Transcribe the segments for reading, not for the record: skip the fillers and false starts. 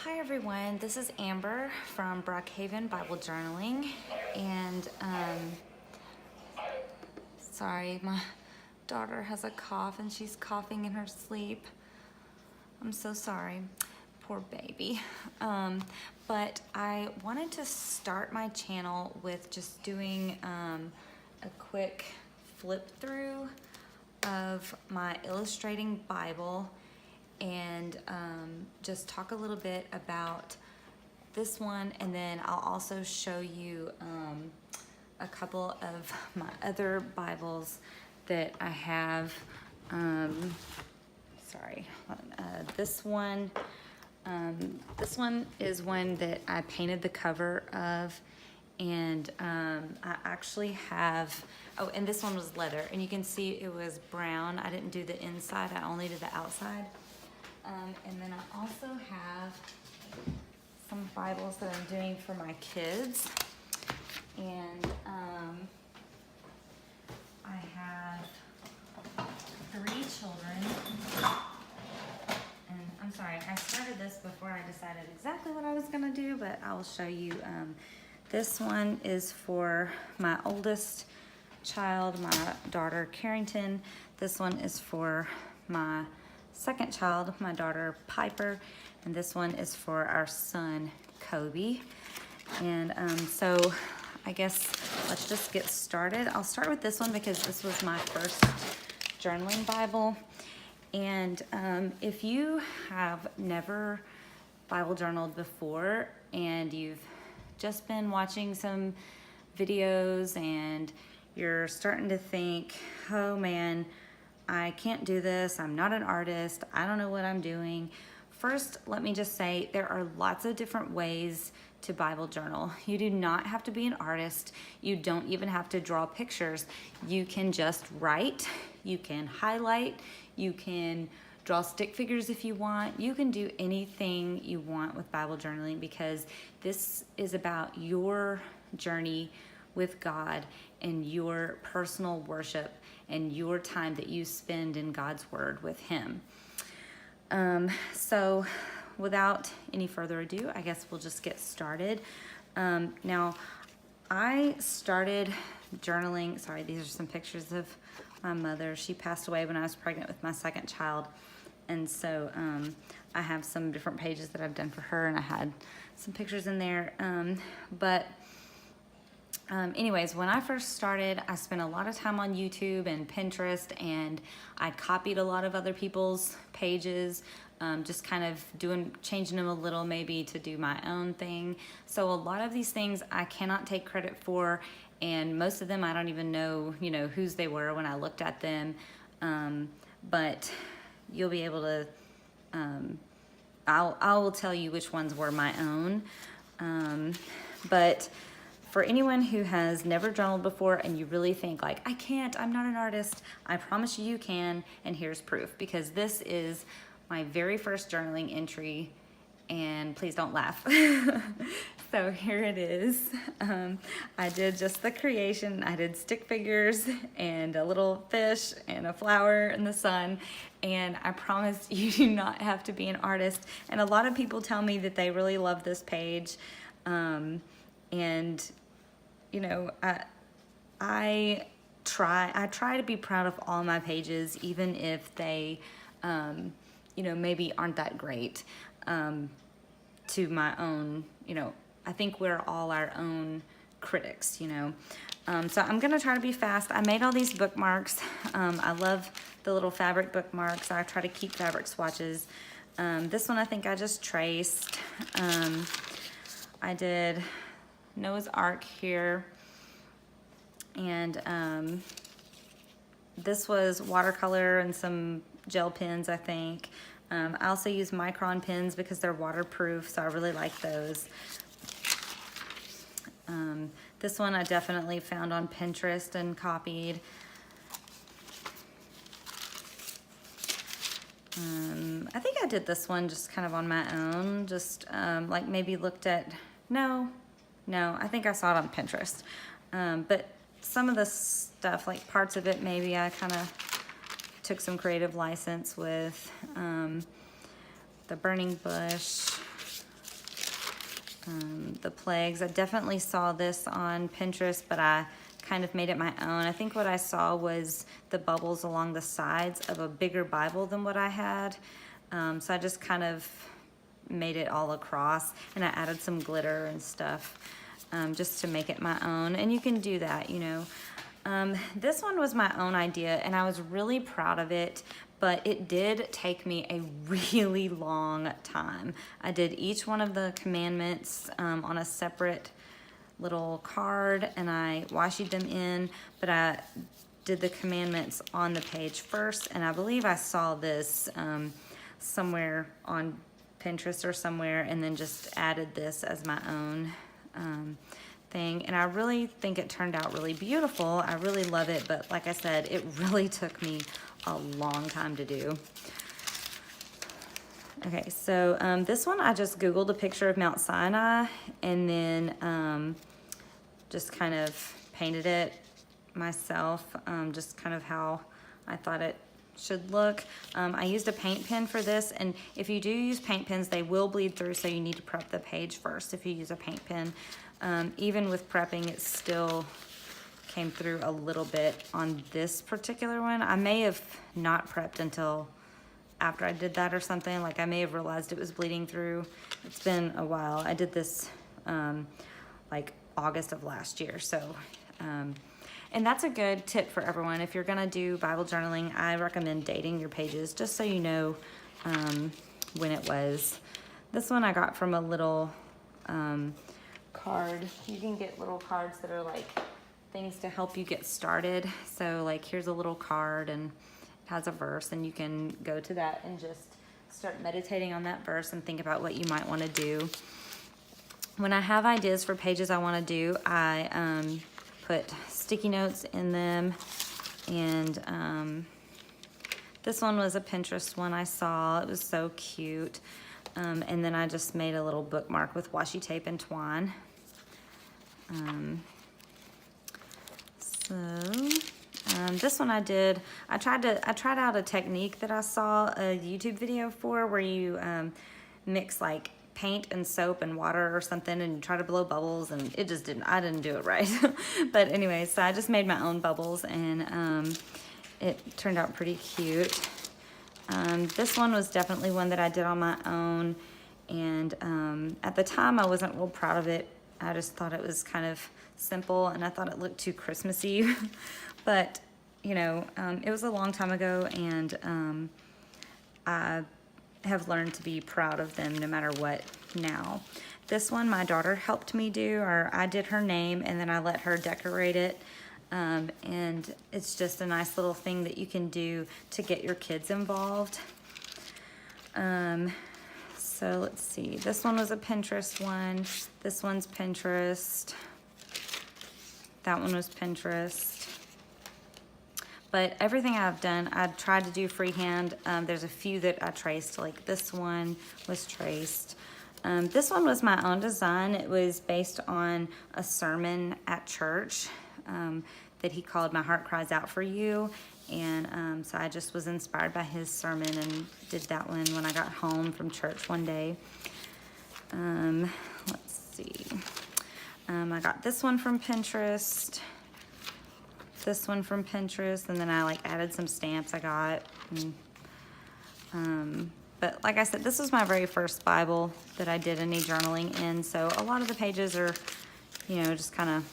Hi everyone, this is Amber from Brockhaven Bible Journaling, and sorry, my daughter has a cough and she's coughing in her sleep. I'm so sorry, poor baby. But I wanted to start my channel with just doing a quick flip through of my illustrating Bible and just talk a little bit about this one, and then I'll also show you a couple of my other Bibles that I have. This one is one that I painted the cover of, and I actually have, oh, and this one was leather, and you can see it was brown. I didn't do the inside, I only did the outside. And then I also have some Bibles that I'm doing for my kids. And I have 3 children. And I'm sorry, I started this before I decided exactly what I was gonna do, but I will show you. This one is for my oldest child, my daughter Carrington. This one is for my second child, my daughter Piper, and this one is for our son Kobe. And so I guess let's just get started. I'll start with this one because this was my first journaling Bible. And if you have never Bible journaled before and you've just been watching some videos and you're starting to think, oh man, I can't do this, I'm not an artist, I don't know what I'm doing. First, let me just say there are lots of different ways to Bible journal. You do not have to be an artist. You don't even have to draw pictures. You can just write, you can highlight, you can draw stick figures if you want. You can do anything you want with Bible journaling because this is about your journey with God and your personal worship and your time that you spend in God's Word with Him. So without any further ado, I guess we'll just get started. Now, I started journaling, sorry, these are some pictures of my mother. She passed away when I was pregnant with my second child. And so I have some different pages that I've done for her, and I had some pictures in there. Anyways, when I first started, I spent a lot of time on YouTube and Pinterest, and I copied a lot of other people's pages, just kind of changing them a little maybe to do my own thing. So a lot of these things I cannot take credit for, and most of them I don't even know, whose they were when I looked at them. But you'll be able to, I will tell you which ones were my own. But for anyone who has never journaled before and you really think like, I can't, I'm not an artist, I promise you can, and here's proof, because this is my very first journaling entry, and please don't laugh. So here it is. I did just the creation. I did stick figures and a little fish and a flower in the sun, and I promise you do not have to be an artist. And a lot of people tell me that they really love this page. And I try to be proud of all my pages, even if they, maybe aren't that great, to my own, I think we're all our own critics, So I'm gonna try to be fast. I made all these bookmarks. I love the little fabric bookmarks. I try to keep fabric swatches. This one I think I just traced. I did Noah's Ark here, and this was watercolor and some gel pens, I think. I also use micron pens because they're waterproof, so I really like those. This one I definitely found on Pinterest and copied. I think I did this one just kind of on my own, just like maybe looked at, no, I think I saw it on Pinterest. But some of the stuff, like parts of it, maybe I kind of took some creative license with. The burning bush, the plagues. I definitely saw this on Pinterest, but I kind of made it my own. I think what I saw was the bubbles along the sides of a bigger Bible than what I had. So I just kind of made it all across, and I added some glitter and stuff just to make it my own. And you can do that, you know. This one was my own idea, and I was really proud of it, but it did take me a really long time. I did each one of the commandments on a separate little card, and I washied them in, but I did the commandments on the page first, and I believe I saw this somewhere on Pinterest or somewhere, and then just added this as my own thing. And I really think it turned out really beautiful. I really love it, but like I said, it really took me a long time to do. Okay, so this one I just Googled a picture of Mount Sinai, and then just kind of painted it myself, just kind of how I thought it should look. I used a paint pen for this, and if you do use paint pens, they will bleed through, so you need to prep the page first if you use a paint pen. Even with prepping, it still came through a little bit on this particular one. I may have not prepped until after I did that or something. Like, I may have realized it was bleeding through. It's been a while. I did this like August of last year, so and that's a good tip for everyone. If you're gonna do Bible journaling, I recommend dating your pages just so you know when it was. This one I got from a little card. You can get little cards that are like things to help you get started. So like, here's a little card, and it has a verse, and you can go to that and just start meditating on that verse and think about what you might want to do. When I have ideas for pages I want to do, I put sticky notes in them, and this one was a Pinterest one I saw. It was so cute. And then I just made a little bookmark with washi tape and twine. This one I tried out a technique that I saw a YouTube video for, where you mix like paint and soap and water or something, and try to blow bubbles, and it just I didn't do it right. But anyway, so I just made my own bubbles, and it turned out pretty cute. This one was definitely one that I did on my own, and at the time I wasn't real proud of it. I just thought it was kind of simple, and I thought it looked too Christmassy. But you know, it was a long time ago, and I have learned to be proud of them no matter what now. This one my daughter helped me do, or I did her name, and then I let her decorate it. And it's just a nice little thing that you can do to get your kids involved. So let's see, this one was a Pinterest one. This one's Pinterest. That one was Pinterest. But everything I've done, I've tried to do freehand. There's a few that I traced, like this one was traced. This one was my own design. It was based on a sermon at church that he called "My Heart Cries Out for You." And so I just was inspired by his sermon and did that one when I got home from church one day. Let's see. I got this one from Pinterest. This one from Pinterest, and then I like added some stamps I got. And, but like I said, this was my very first Bible that I did any journaling in, so a lot of the pages are, you know, just kind of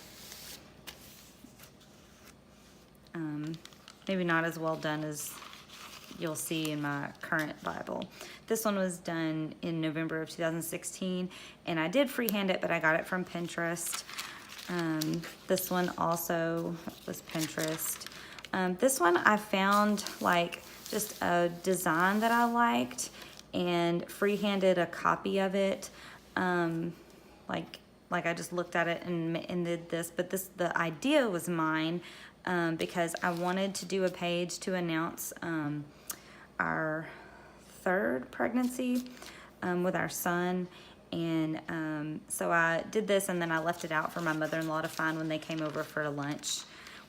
maybe not as well done as you'll see in my current Bible. This one was done in November of 2016, and I did freehand it, but I got it from Pinterest. This one also was Pinterest. This one I found like just a design that I liked and freehanded a copy of it. Like I just looked at it and did this, but the idea was mine because I wanted to do a page to announce our third pregnancy with our son. And so I did this, and then I left it out for my mother-in-law to find when they came over for lunch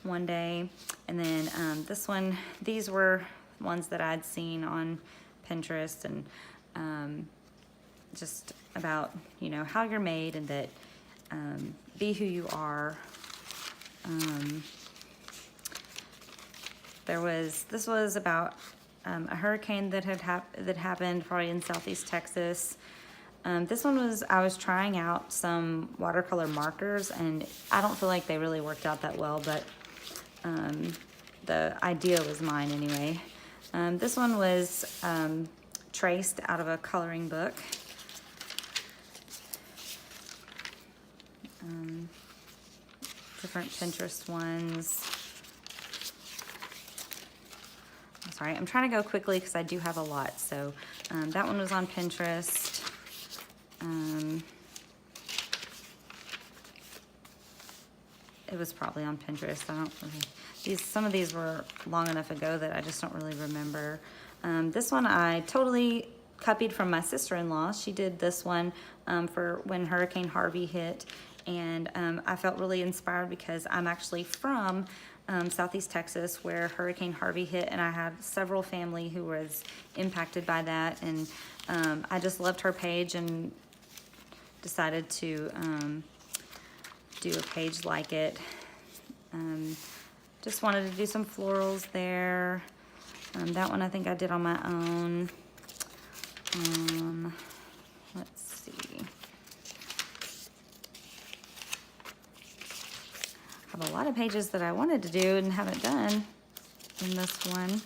one day. And then this one, these were ones that I'd seen on Pinterest, and just about, you know, how you're made, and that be who you are. This was about a hurricane that happened probably in southeast Texas. This one was, I was trying out some watercolor markers, and I don't feel like they really worked out that well, but the idea was mine anyway. This one was traced out of a coloring book. Different Pinterest ones. I'm sorry, I'm trying to go quickly because I do have a lot. So that one was on Pinterest. It was probably on Pinterest. I don't really, some of these were long enough ago that I just don't really remember. This one I totally copied from my sister-in-law. She did this one for when Hurricane Harvey hit, and I felt really inspired because I'm actually from southeast Texas where Hurricane Harvey hit, and I had several family who was impacted by that, and I just loved her page and decided to do a page like it. Just wanted to do some florals there. That one I think I did on my own. Let's see. I have a lot of pages that I wanted to do and haven't done in this one.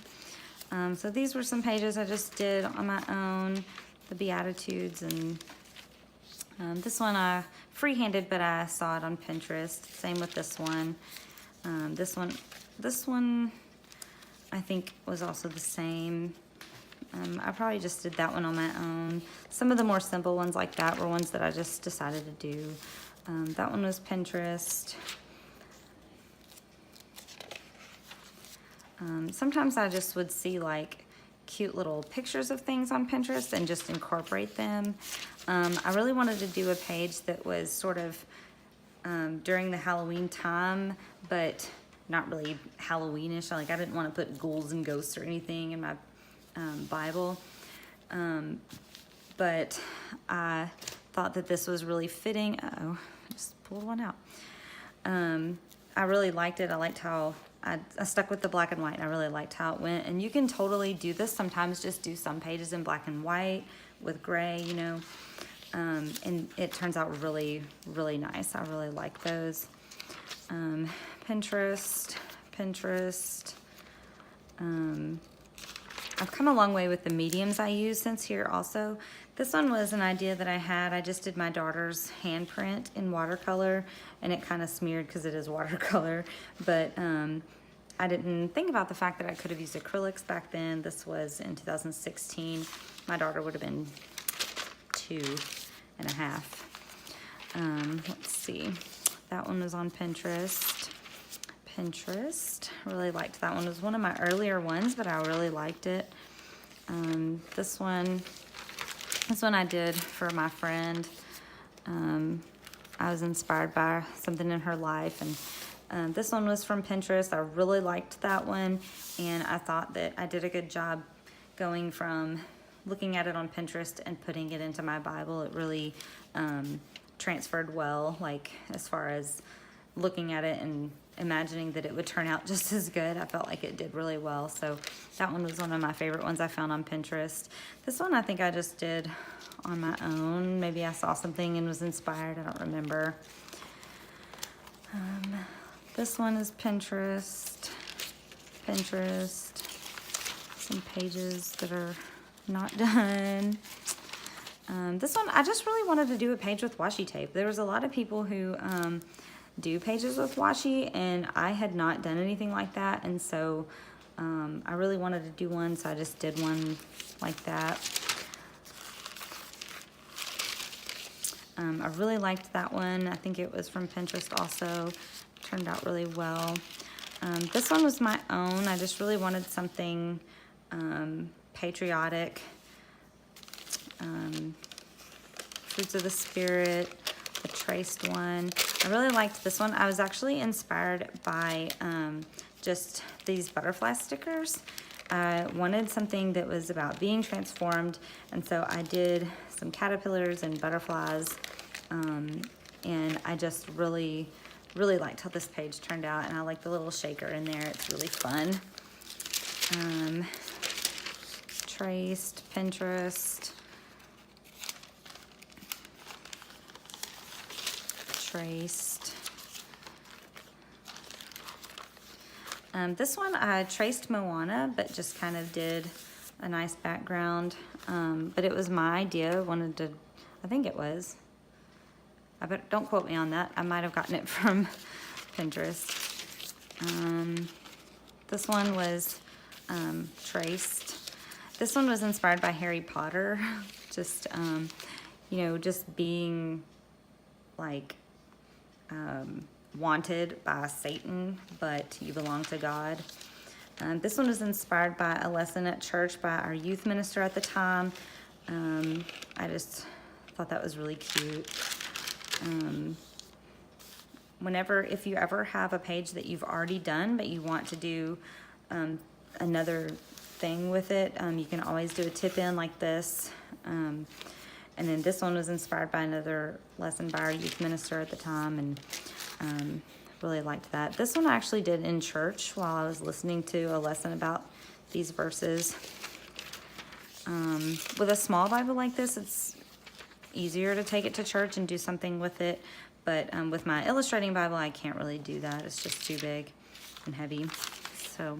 So these were some pages I just did on my own, the Beatitudes, and this one I freehanded, but I saw it on Pinterest. Same with this one. This one I think was also the same. I probably just did that one on my own. Some of the more simple ones like that were ones that I just decided to do. That one was Pinterest. Sometimes I just would see like cute little pictures of things on Pinterest and just incorporate them. I really wanted to do a page that was sort of during the Halloween time, but not really Halloweenish. Like I didn't want to put ghouls and ghosts or anything in my Bible. But I thought that this was really fitting. Uh-oh, I just pulled one out. I really liked it. I liked how I stuck with the black and white. I really liked how it went. And you can totally do this. Sometimes just do some pages in black and white with gray, you know. And it turns out really, really nice. I really like those. Pinterest. I've come a long way with the mediums I use since here also. This one was an idea that I had. I just did my daughter's handprint in watercolor, and it kind of smeared because it is watercolor. But I didn't think about the fact that I could have used acrylics back then. This was in 2016. My daughter would have been 2.5. Let's see. That one was on Pinterest. I really liked that one. It was one of my earlier ones, but I really liked it. This one I did for my friend. I was inspired by something in her life, and this one was from Pinterest. I really liked that one, and I thought that I did a good job going from looking at it on Pinterest and putting it into my Bible. It really transferred well, like as far as looking at it and imagining that it would turn out just as good. I felt like it did really well. So that one was one of my favorite ones I found on Pinterest. This one I think I just did on my own. Maybe I saw something and was inspired. I don't remember. This one is Pinterest. Some pages that are not done. This one, I just really wanted to do a page with washi tape. There was a lot of people who do pages with washi, and I had not done anything like that, and so I really wanted to do one, so I just did one like that. I really liked that one. I think it was from Pinterest also. Turned out really well. This one was my own. I just really wanted something patriotic. Fruits of the Spirit, the traced one. I really liked this one. I was actually inspired by just these butterfly stickers. I wanted something that was about being transformed, and so I did some caterpillars and butterflies, and I just really liked how this page turned out, and I like the little shaker in there. It's really fun. Traced, Pinterest, traced. This one I traced Moana, but just kind of did a nice background. But it was my idea. I think it was. Don't quote me on that. I might have gotten it from Pinterest. This one was traced. This one was inspired by Harry Potter. Just, just being like wanted by Satan, but you belong to God. This one was inspired by a lesson at church by our youth minister at the time. I just thought that was really cute. If you ever have a page that you've already done, but you want to do another thing with it, you can always do a tip in like this. And then this one was inspired by another lesson by our youth minister at the time, and really liked that. This one I actually did in church while I was listening to a lesson about these verses. With a small Bible like this, it's easier to take it to church and do something with it, but with my illustrating Bible, I can't really do that. It's just too big and heavy. So,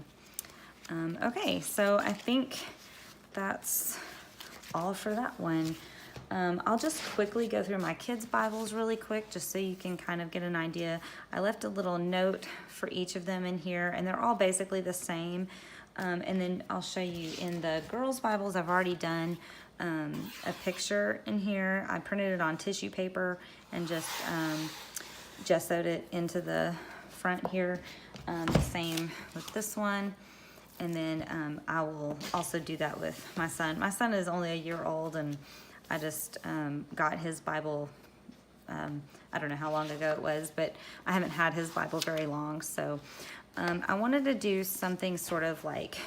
okay, so I think that's all for that one. I'll just quickly go through my kids' Bibles really quick, just so you can kind of get an idea. I left a little note for each of them in here, and they're all basically the same. And then I'll show you in the girls' Bibles, I've already done a picture in here. I printed it on tissue paper and just gessoed it into the front here. The same with this one. And then I will also do that with my son. My son is only a year old, and I just got his Bible, I don't know how long ago it was, but I haven't had his Bible very long. So I wanted to do something sort of like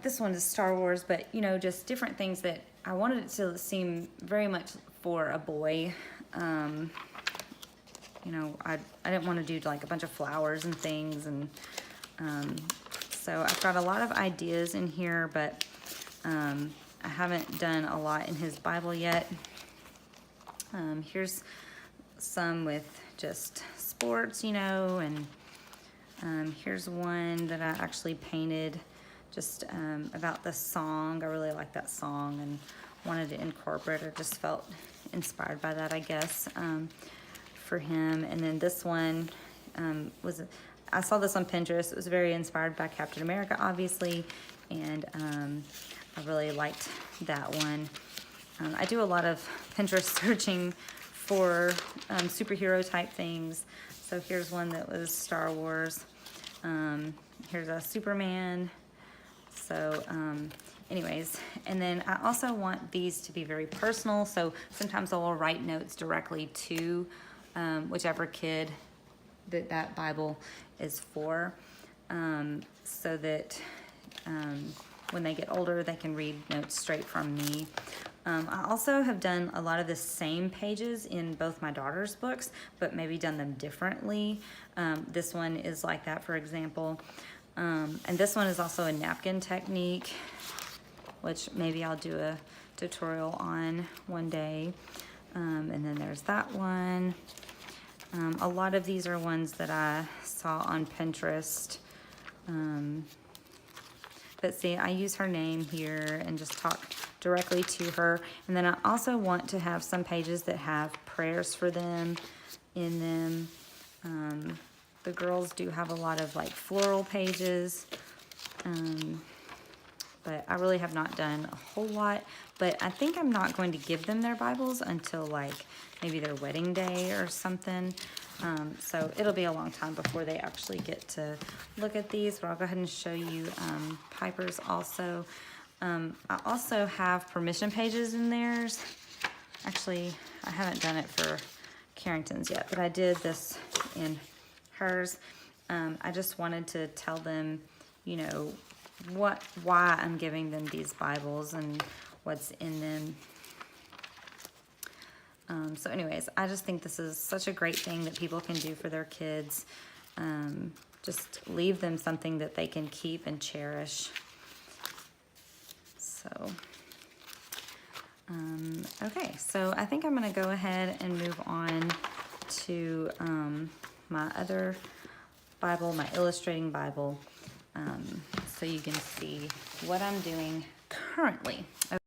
this one is Star Wars, but just different things that I wanted it to seem very much for a boy. I didn't want to do like a bunch of flowers and things, and so I've got a lot of ideas in here, but I haven't done a lot in his Bible yet. Here's some with just sports, and here's one that I actually painted just about the song. I really like that song and wanted to incorporate, or just felt inspired by that, I guess, for him. And then this one I saw this on Pinterest. It was very inspired by Captain America, obviously, and I really liked that one. I do a lot of Pinterest searching for superhero type things. So here's one that was Star Wars. Here's a Superman. So anyways, and then I also want these to be very personal. So sometimes I will write notes directly to whichever kid that Bible is for, so that when they get older, they can read notes straight from me. I also have done a lot of the same pages in both my daughter's books, but maybe done them differently. This one is like that, for example. And this one is also a napkin technique, which maybe I'll do a tutorial on one day. And then there's that one. A lot of these are ones that I saw on Pinterest. But see, I use her name here and just talk directly to her. And then I also want to have some pages that have prayers for them in them. The girls do have a lot of like floral pages. But I really have not done a whole lot. But I think I'm not going to give them their Bibles until like maybe their wedding day or something. So it'll be a long time before they actually get to look at these, but I'll go ahead and show you Piper's also. I also have permission pages in theirs. Actually, I haven't done it for Carrington's yet, but I did this in hers. I just wanted to tell them, you know, why I'm giving them these Bibles and what's in them. So anyways, I just think this is such a great thing that people can do for their kids. Just leave them something that they can keep and cherish. So, okay, so I think I'm going to go ahead and move on to my other Bible, my illustrating Bible, so you can see what I'm doing currently.